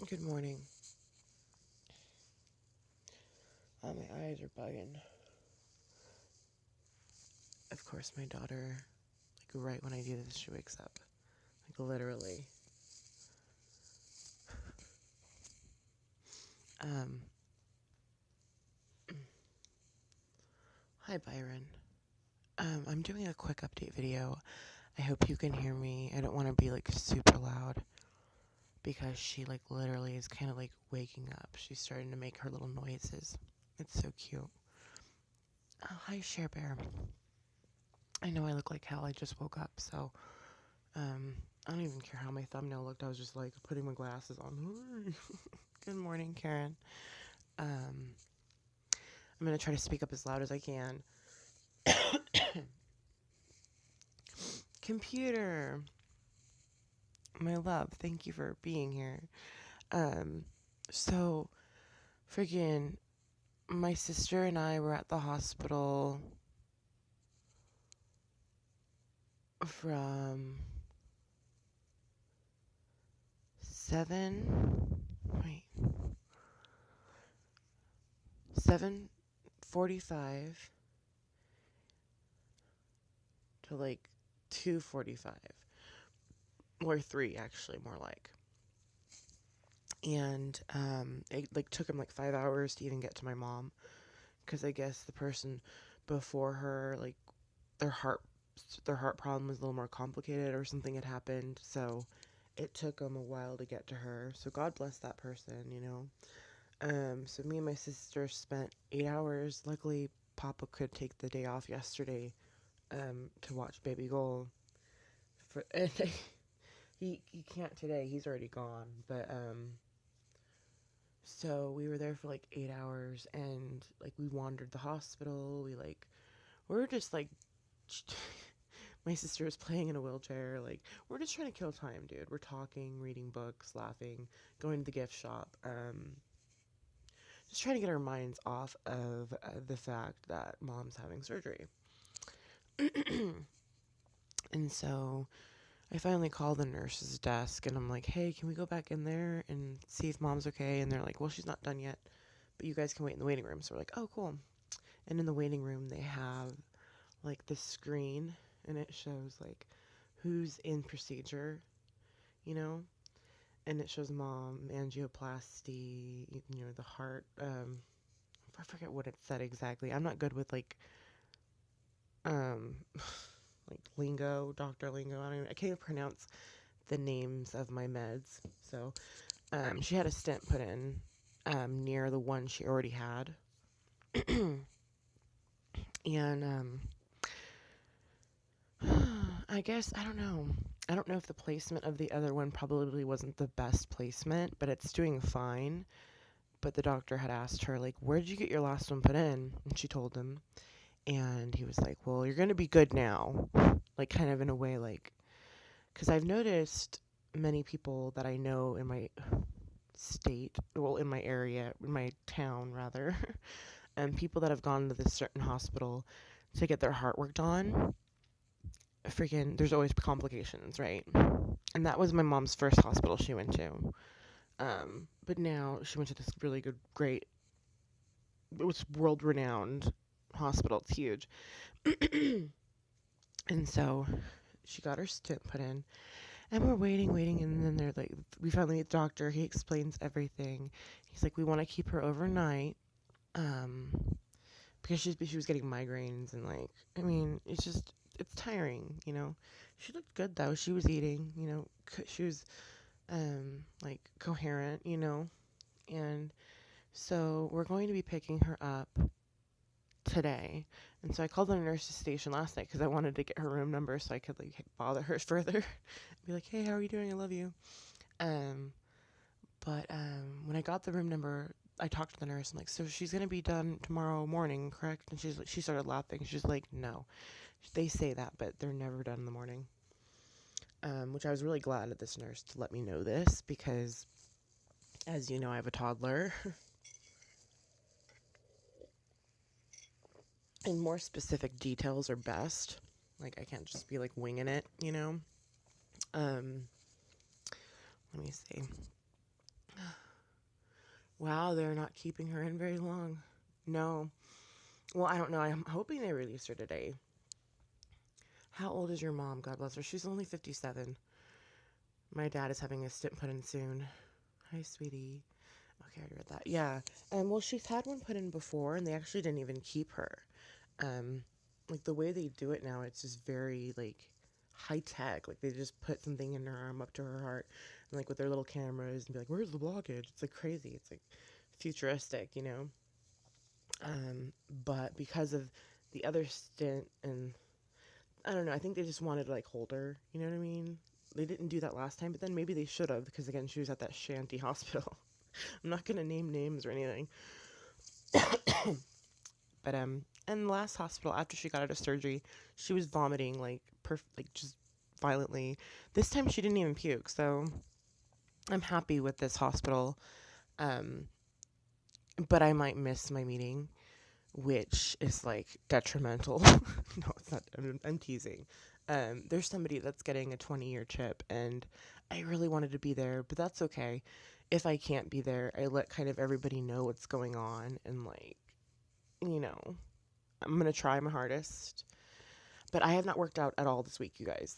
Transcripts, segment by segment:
Good morning. My eyes are bugging. Of course, my daughter, right when I do this, she wakes up. Literally. Um, Hi, Byron. I'm doing a quick update video. I hope you can hear me. I don't want to be, super loud because she, literally is kind of, waking up. She's starting to make her little noises. It's so cute. Oh, hi, Share Bear. I know I look like hell. I just woke up, so, I don't even care how my thumbnail looked. I was just, putting my glasses on. Good morning, Karen. I'm going to try to speak up as loud as I can. Computer, my love, thank you for being here. So, freaking, my sister and I were at the hospital from 7:45 to 2:45, or 3 actually, more like. And it took him 5 hours to even get to my mom, because I guess the person before her, their heart problem was a little more complicated, or something had happened, so it took them a while to get to her. So God bless that person. So me and my sister spent 8 hours. Luckily, Papa could take the day off yesterday to watch Baby Goal. And he can't today. He's already gone. But so we were there for 8 hours, and we wandered the hospital. We were just my sister was playing in a wheelchair. We're just trying to kill time, dude. We're talking, reading books, laughing, going to the gift shop. Just trying to get our minds off of the fact that mom's having surgery. And so I finally called the nurse's desk, and I'm like, hey, can we go back in there and see if mom's okay? And they're like, well, she's not done yet, but you guys can wait in the waiting room. So we're like, oh, cool. And in the waiting room, they have this screen, and it shows who's in procedure, and it shows mom, angioplasty, the heart. I forget what it said exactly. I'm not good with um, lingo, doctor lingo. I can't even pronounce the names of my meds. So, she had a stent put in, near the one she already had, and I guess I don't know. I don't know if the placement of the other one probably wasn't the best placement, but it's doing fine. But the doctor had asked her, where did you get your last one put in? And she told him. And he was like, well, you're going to be good now. Kind of in a way, because I've noticed many people that I know in my state, well, in my area, in my town, rather, and people that have gone to this certain hospital to get their heart worked on, freaking, there's always complications, right? And that was my mom's first hospital she went to. But now she went to this really good, great, it was world-renowned hospital. It's huge. And so she got her stent put in, and we're waiting, and then they're we finally meet the doctor. He explains everything. He's like, we want to keep her overnight, because she was getting migraines, and it's tiring, She looked good though. She was eating, she was coherent, and so we're going to be picking her up today. And so I called the nurse's station last night because I wanted to get her room number so I could bother her further. Be like, hey, how are you doing? I love you. But when I got the room number, I talked to the nurse. I'm like, so she's gonna be done tomorrow morning, correct? And she started laughing. She's like, no. They say that, but they're never done in the morning. Which I was really glad of this nurse to let me know this, because as you know, I have a toddler. And more specific details are best. I can't just be winging it, Let me see. Wow, they're not keeping her in very long. No. Well, I don't know. I'm hoping they release her today. How old is your mom? God bless her. She's only 57. My dad is having a stent put in soon. Hi, sweetie. Okay, I already read that. Yeah. Well, she's had one put in before, and they actually didn't even keep her. Um, like the way they do it now, it's just very like high tech. Like they just put something in her arm up to her heart, and like with their little cameras, and be like, "Where's the blockage?" It's like crazy. It's like futuristic, you know. But because of the other stint, and I don't know, I think they just wanted to like hold her. You know what I mean? They didn't do that last time, but then maybe they should have because again, she was at that shanty hospital. I'm not gonna name names or anything, but and the last hospital after she got out of surgery, she was vomiting like like just violently. This time she didn't even puke, so I'm happy with this hospital. Um, but I might miss my meeting, which is like detrimental. No, it's not. I'm teasing. There's somebody that's getting a 20-year chip, and I really wanted to be there, but that's okay. If I can't be there, I let kind of everybody know what's going on, and like, you know, I'm gonna try my hardest. But I have not worked out at all this week, you guys.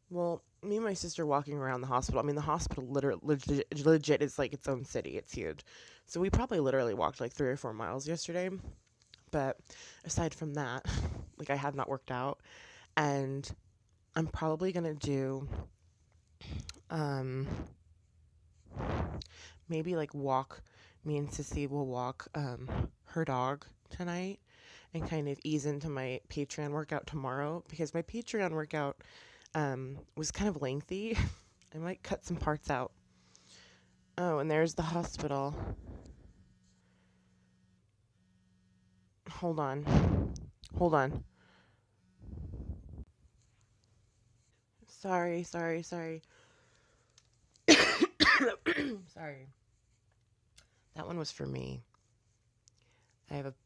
Well, me and my sister walking around the hospital. I mean, the hospital legit is like its own city. It's huge. So we probably literally walked like 3 or 4 miles yesterday. But aside from that, like I have not worked out, and I'm probably gonna do um maybe like walk. Me and Sissy will walk her dog tonight and kind of ease into my Patreon workout tomorrow because my Patreon workout was kind of lengthy. I might cut some parts out. Oh, and there's the hospital. Hold on. Hold on. Sorry, sorry, sorry. Sorry. That one was for me.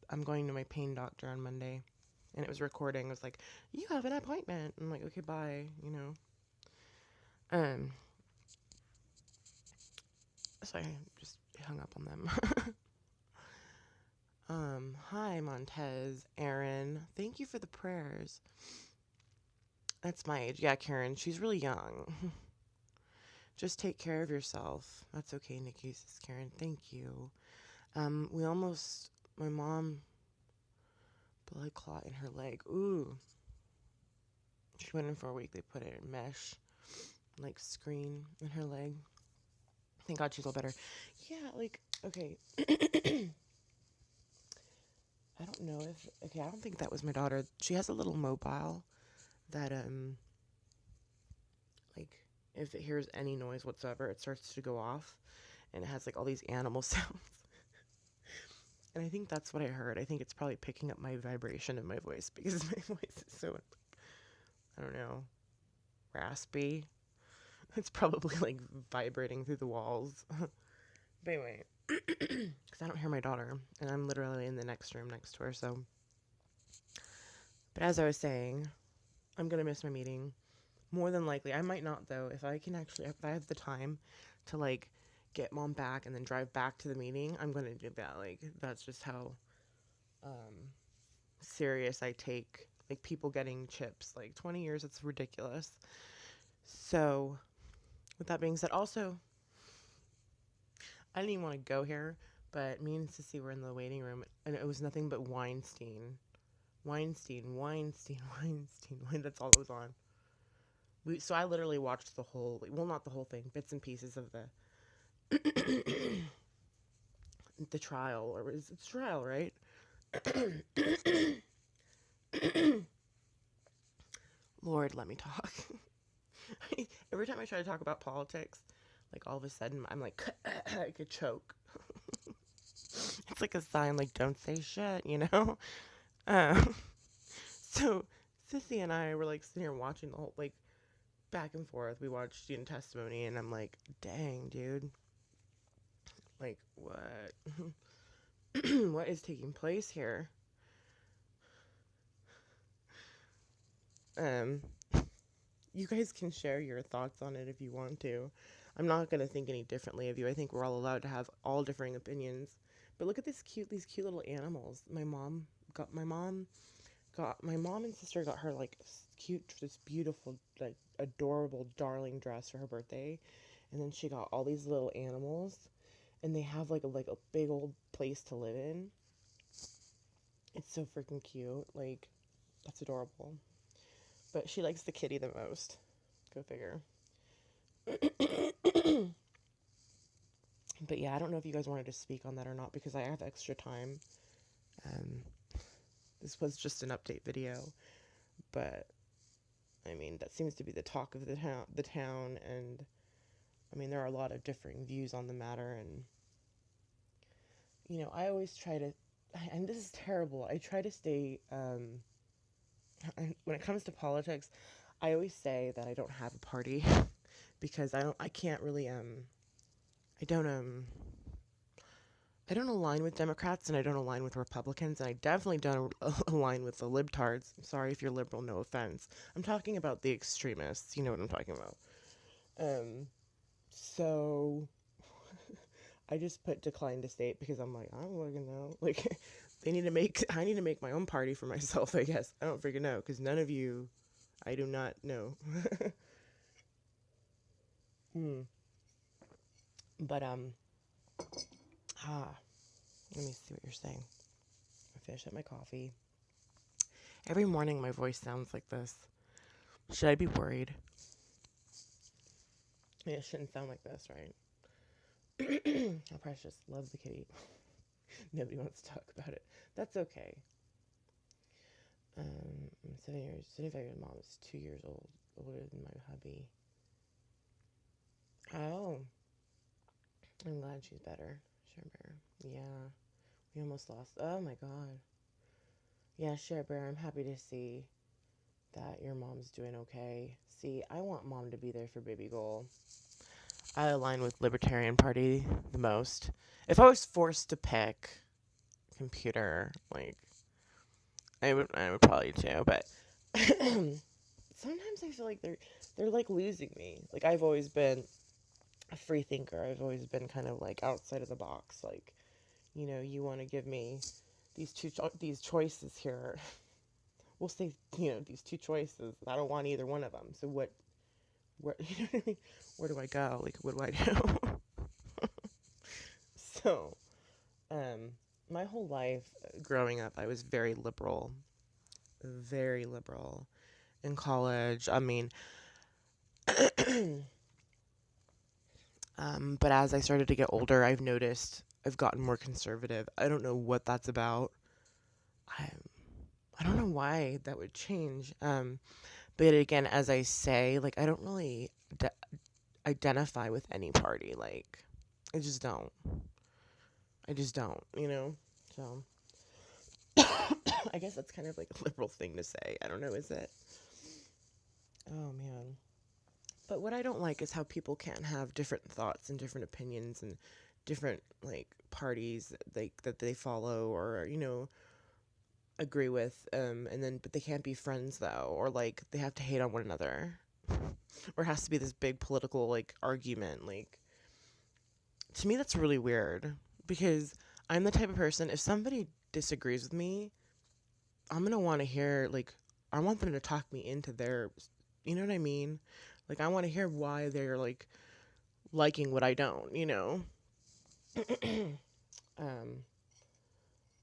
I'm going to my pain doctor on Monday. And it was recording. It was like, "You have an appointment." I'm like, "Okay, bye," you know. Um sorry, just hung up on them. Hi Montez, Aaron. Thank you for the prayers. That's my age. Yeah, Karen, she's really young. Just take care of yourself. That's okay, Nikki, says Karen. Thank you. My mom, blood clot in her leg. Ooh. She went in for a week. They put it in mesh, like screen in her leg. Thank God she's all better. Yeah, like, okay. I don't know if, okay, I don't think that was my daughter. She has a little mobile that, like, if it hears any noise whatsoever, it starts to go off. And it has, like, all these animal sounds. And I think that's what I heard. I think it's probably picking up my vibration in my voice because my voice is so, I don't know, raspy. It's probably like vibrating through the walls. But anyway, because I don't hear my daughter, and I'm literally in the next room next to her. So, but as I was saying, I'm gonna miss my meeting. More than likely, I might not though. If I have the time to like get mom back and then drive back to the meeting, I'm gonna do that. Like that's just how um, serious I take like people getting chips. Like 20 years, it's ridiculous. So, with that being said, also I didn't even want to go here, but me and Sissy were in the waiting room, and it was nothing but Weinstein. Weinstein, Weinstein, Weinstein. That's all that was on. So I literally watched the whole, well, not the whole thing, bits and pieces of the trial, or is it trial, right? Lord, let me talk. Every time I try to talk about politics, like all of a sudden I'm like, I could choke. It's like a sign, like don't say shit, you know. Um, so Sissy and I were like sitting here watching the whole like back and forth. We watched student testimony, and I'm like, dang, dude, like what, what is taking place here? Um, you guys can share your thoughts on it if you want to. I'm not going to think any differently of you. I think we're all allowed to have all differing opinions. But look at these cute little animals. My mom and sister got her like this beautiful, like adorable, darling dress for her birthday, and then she got all these little animals, and they have like a big old place to live in. It's so freaking cute. Like, that's adorable. But she likes the kitty the most. Go figure. But yeah, I don't know if you guys wanted to speak on that or not because I have extra time. Um, this was just an update video, but I mean that seems to be the talk of the town, and I mean there are a lot of differing views on the matter, and I always try to, and this is terrible. I try to stay. When it comes to politics, I always say that I don't have a party because I can't really I don't I don't align with Democrats and I don't align with Republicans, and I definitely don't align with the libtards. I'm sorry if you're liberal, no offense. I'm talking about the extremists. You know what I'm talking about. So I just put decline to state because I'm like, I don't fucking know. Like, I need to make my own party for myself, I guess. I don't freaking know because none of you, I do not know. But, let me see what you're saying. I finish up my coffee. Every morning my voice sounds like this. Should I be worried? I mean, it shouldn't sound like this, right? How precious. Love the kitty. Nobody wants to talk about it. That's okay. I'm 75 years mom is 2 years older than my hubby. Oh. I'm glad she's better. Share Bear. Yeah. We almost lost. Oh my god. Yeah, Share Bear, I'm happy to see that your mom's doing okay. See, I want mom to be there for baby Goal. I align with Libertarian Party the most. If I was forced to pick computer, like, I would probably too, but sometimes I feel like they're like losing me. Like, I've always been a free thinker. I've always been kind of like outside of the box. Like, you want to give me these choices here. We'll say, these two choices. I don't want either one of them. So where where do I go? Like, what do I do? So, my whole life growing up, I was very liberal. Very liberal. In college, I mean, but as I started to get older, I've noticed I've gotten more conservative. I don't know what that's about. I don't know why that would change. But again, as I say, like, I don't really identify with any party. Like, I just don't. So, I guess that's kind of like a liberal thing to say. I don't know, is it? Oh, man. But what I don't like is how people can't have different thoughts and different opinions and different, like, parties that they follow or, agree with, but they can't be friends, though, or, like, they have to hate on one another. Or it has to be this big political, like, argument. Like, to me, that's really weird because I'm the type of person, if somebody disagrees with me, I'm going to want to hear, like, I want them to talk me into their, you know what I mean? Like, I want to hear why they're, like, liking what I don't,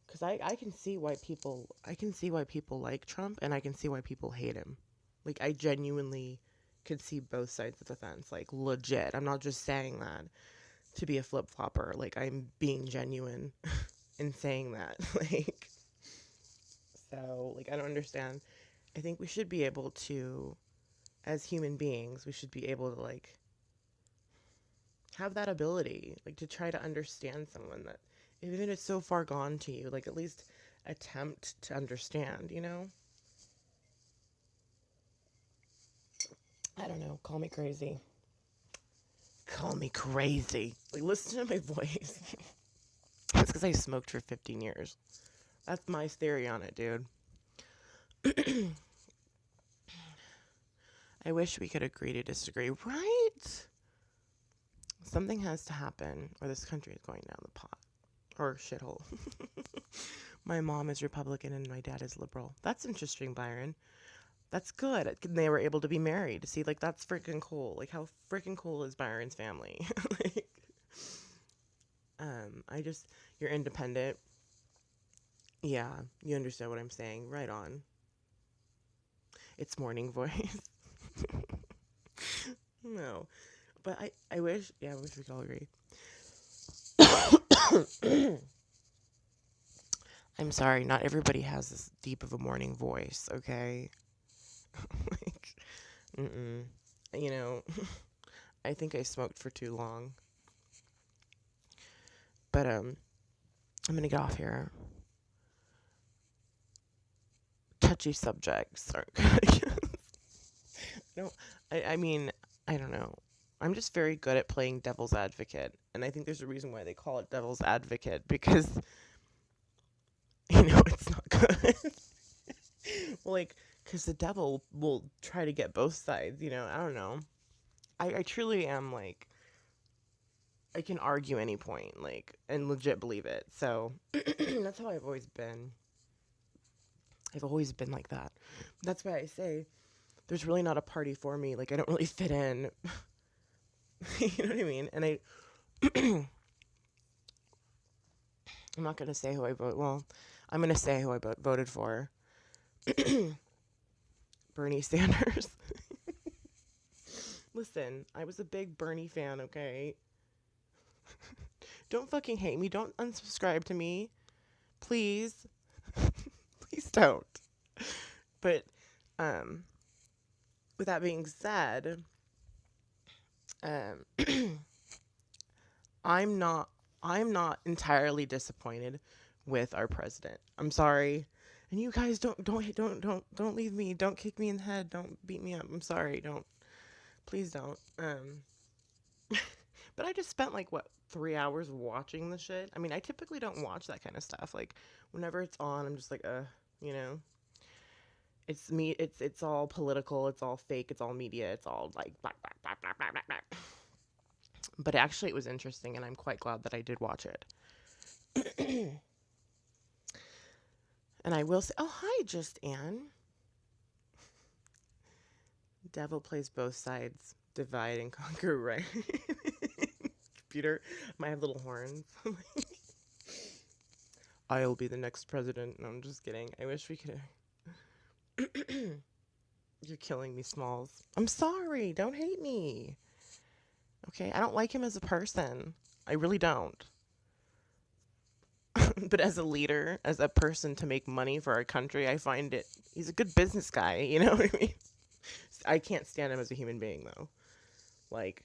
Because I can see why people like Trump, and I can see why people hate him. Like, I genuinely could see both sides of the fence, like, legit. I'm not just saying that to be a flip-flopper. Like, I'm being genuine in saying that. Like, so, like, I don't understand. I think we should be able to, as human beings, we should be able to, like, have that ability, like, to try to understand someone that, even if it's so far gone to you, like, at least attempt to understand, I don't know. Call me crazy. Call me crazy. Like, listen to my voice. That's because I smoked for 15 years. That's my theory on it, dude. I wish we could agree to disagree, right? Something has to happen, or this country is going down the pot. Or shithole. My mom is Republican and my dad is liberal. That's interesting, Byron. That's good. They were able to be married. See, like, that's freaking cool. Like, how freaking cool is Byron's family? Like, you're independent. Yeah, you understand what I'm saying. Right on. It's morning voice. No. But I wish we could all agree. I'm sorry, not everybody has this deep of a morning voice, okay? Like, you know, I think I smoked for too long. But, I'm gonna get off here. Touchy subjects aren't good. No, I mean, I don't know. I'm just very good at playing devil's advocate. And I think there's a reason why they call it devil's advocate, because, it's not good. Well, like, because the devil will try to get both sides, I don't know. I truly am, like, I can argue any point, like, and legit believe it. So, that's how I've always been. I've always been like that. That's why I say there's really not a party for me. Like, I don't really fit in. You know what I mean? And I'm not going to say who I vote. Well, I'm going to say who I voted for. Bernie Sanders. Listen, I was a big Bernie fan, okay? Don't fucking hate me. Don't unsubscribe to me. Please. Please don't. But, with that being said, I'm not entirely disappointed with our president. I'm sorry. And you guys don't leave me. Don't kick me in the head. Don't beat me up. I'm sorry. Please don't. But I just spent 3 hours watching the shit. I mean, I typically don't watch that kind of stuff. Like, whenever it's on, I'm just like, it's me. It's all political. It's all fake. It's all media. It's all like blah, blah, blah, blah, blah, blah, blah. But actually, it was interesting, and I'm quite glad that I did watch it. And I will say, oh, hi, Just Ann. Devil plays both sides. Divide and conquer, right? Computer might have little horns. I'll be the next president. No, I'm just kidding. I wish we could. You're killing me, Smalls. I'm sorry. Don't hate me. Okay? I don't like him as a person. I really don't. But as a leader, as a person to make money for our country, I find he's a good business guy. You know what I mean? I can't stand him as a human being, though. Like,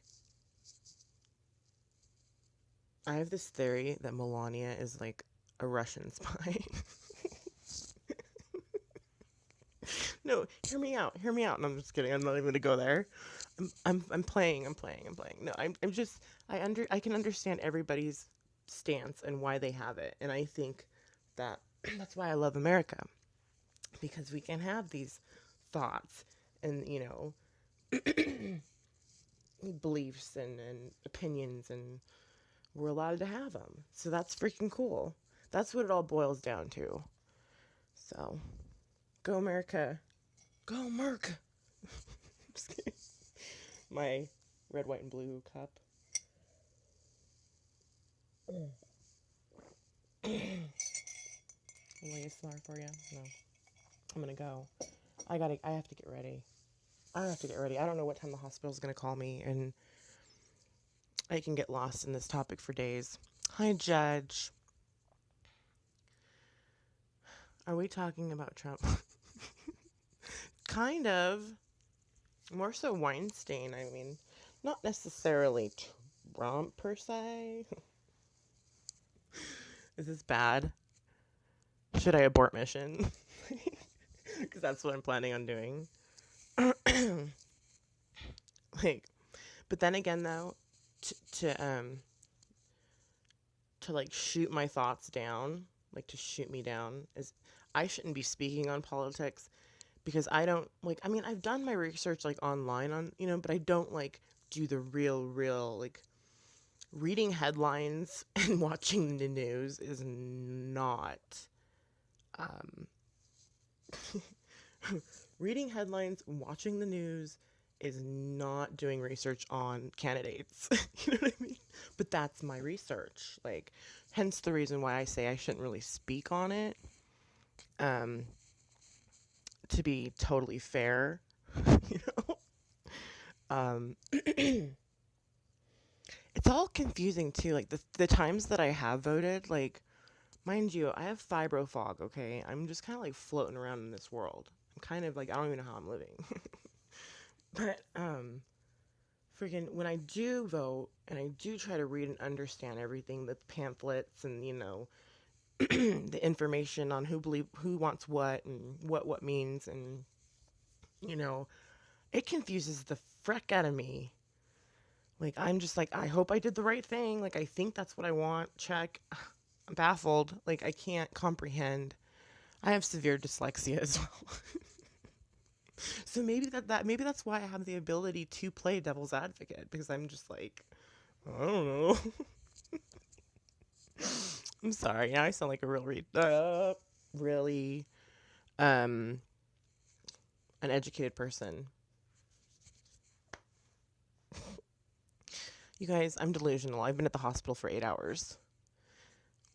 I have this theory that Melania is like a Russian spy. No, hear me out. No, I'm just kidding. I'm not even gonna go there. I'm playing. No, I can understand everybody's stance and why they have it, and I think that that's why I love America, because we can have these thoughts and beliefs and opinions, and we're allowed to have them. So that's freaking cool. That's what it all boils down to. So, go America. Go Merc. Just kidding. My red, white, and blue cup. Will I get smart for you? No. I'm gonna go. I have to get ready. I don't know what time the hospital's gonna call me, and I can get lost in this topic for days. Hi, Judge. Are we talking about Trump? Kind of. More so Weinstein. I mean, not necessarily Trump per se. Is this bad? Should I abort mission? Because that's what I'm planning on doing. But then again, though, to shoot my thoughts down, to shoot me down, is I shouldn't be speaking on politics, because I don't I've done my research online on, but I don't do the real Reading headlines and watching the news is not um, reading headlines and watching the news is not doing research on candidates. You know what I mean? But that's my research. Like, hence the reason why I say I shouldn't really speak on it. Um, to be totally fair, you know. It's all confusing too. Like the times that I have voted, like mind you, I have fibro fog. Okay, I'm just kind of like floating around in this world. I'm kind of like I don't even know how I'm living. But freaking when I do vote and I do try to read and understand everything, the pamphlets and the information on who wants what and what means, and you know it confuses the frick out of me. Like I'm just like I hope I did the right thing. Like I think that's what I want. Check. I'm baffled. Like I can't comprehend. I have severe dyslexia as well. So maybe that's why I have the ability to play devil's advocate, because I'm just like I don't know. I'm sorry. Now I sound like a really um an educated person. You guys, I'm delusional. I've been at the hospital for 8 hours.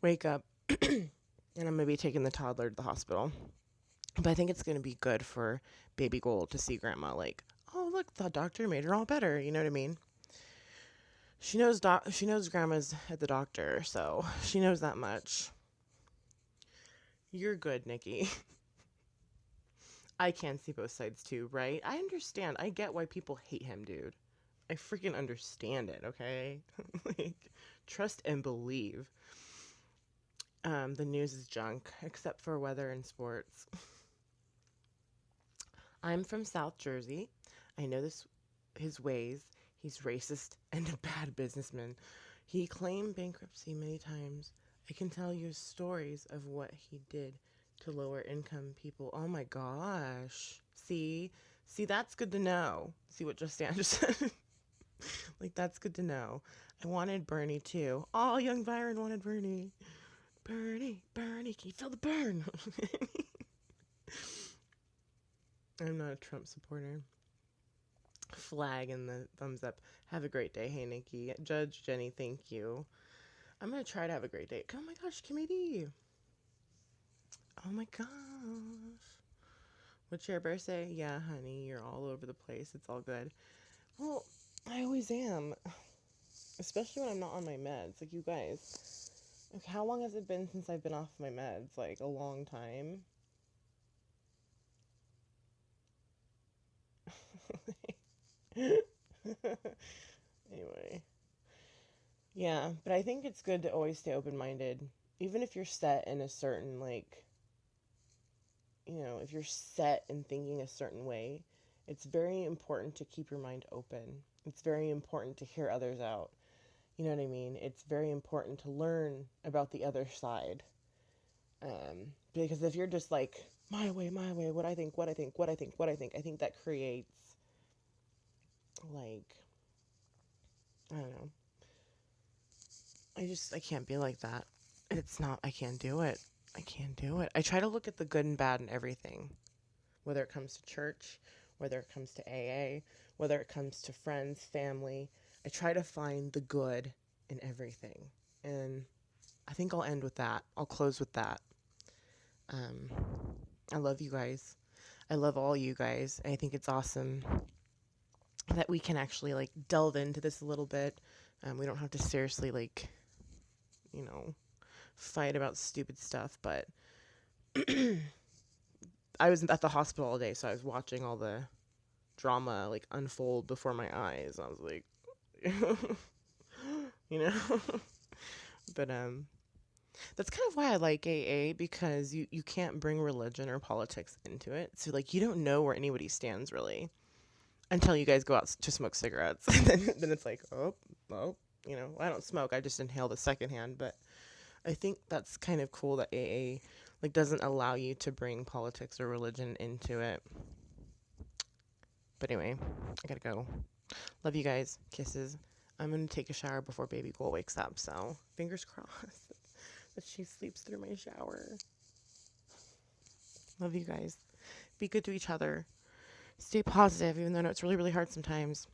Wake up and I'm going to be taking the toddler to the hospital. But I think it's going to be good for baby Gold to see grandma like, "Oh, look, the doctor made her all better." You know what I mean? She knows grandma's at the doctor, so she knows that much. You're good, Nikki. I can see both sides too, right? I understand. I get why people hate him, dude. I freaking understand it, okay? Like, trust and believe. The news is junk, except for weather and sports. I'm from South Jersey. I know his ways. He's racist and a bad businessman. He claimed bankruptcy many times. I can tell you stories of what he did to lower income people. Oh my gosh. See, that's good to know. See what just said? Like, that's good to know. I wanted Bernie too. Oh, young Byron wanted Bernie. Bernie, can you feel the burn? I'm not a Trump supporter. Flag and the thumbs up. Have a great day. Hey, Nikki. Judge Jenny, thank you. I'm going to try to have a great day. Oh my gosh, Committee. Oh my gosh. What's your birthday? Yeah, honey, you're all over the place. It's all good. Well, I always am. Especially when I'm not on my meds. Like, you guys. Like, how long has it been since I've been off my meds? Like, a long time. Anyway. Yeah, but I think it's good to always stay open-minded. Even if you're set in a certain, like, if you're set in thinking a certain way, it's very important to keep your mind open. It's very important to hear others out. You know what I mean? It's very important to learn about the other side. Because if you're just like, my way, what I think, I think that creates, like, I don't know. I can't be like that. I can't do it. I can't do it. I try to look at the good and bad in everything, whether it comes to church, whether it comes to AA, whether it comes to friends, family. I try to find the good in everything. And I think I'll end with that. I'll close with that. Um, I love you guys. I love all you guys. I think it's awesome that we can actually like delve into this a little bit. We don't have to seriously like, fight about stupid stuff, but I was at the hospital all day, so I was watching all the drama like unfold before my eyes. I was like, you know, but that's kind of why I like AA, because you can't bring religion or politics into it. So like you don't know where anybody stands really until you guys go out to smoke cigarettes. And then it's like, oh, I don't smoke. I just inhale the secondhand. But I think that's kind of cool that AA like doesn't allow you to bring politics or religion into it. But anyway, I gotta go. Love you guys. Kisses. I'm going to take a shower before baby girl wakes up. So fingers crossed that she sleeps through my shower. Love you guys. Be good to each other. Stay positive, even though I know it's really, really hard sometimes.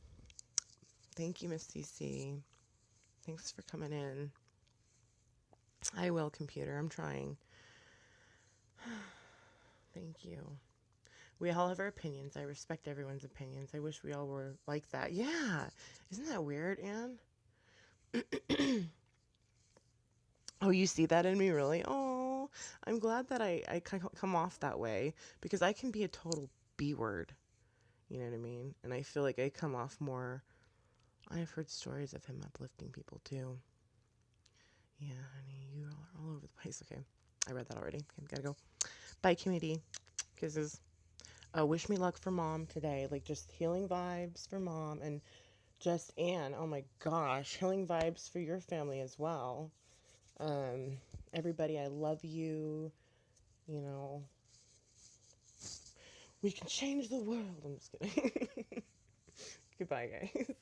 Thank you, Miss CC. Thanks for coming in. I will, computer. I'm trying. Thank you. We all have our opinions. I respect everyone's opinions. I wish we all were like that. Yeah. Isn't that weird, Anne? Oh, you see that in me, really? Oh, I'm glad that I come off that way, because I can be a total B word. You know what I mean? And I feel like I come off more. I've heard stories of him uplifting people too. Yeah, honey, you are all over the place. Okay, I read that already. Okay, gotta go. Bye, community. Kisses. Wish me luck for mom today. Like, just healing vibes for mom, and just Anne. Oh my gosh, healing vibes for your family as well. Everybody, I love you. You know, we can change the world. I'm just kidding. Goodbye, guys.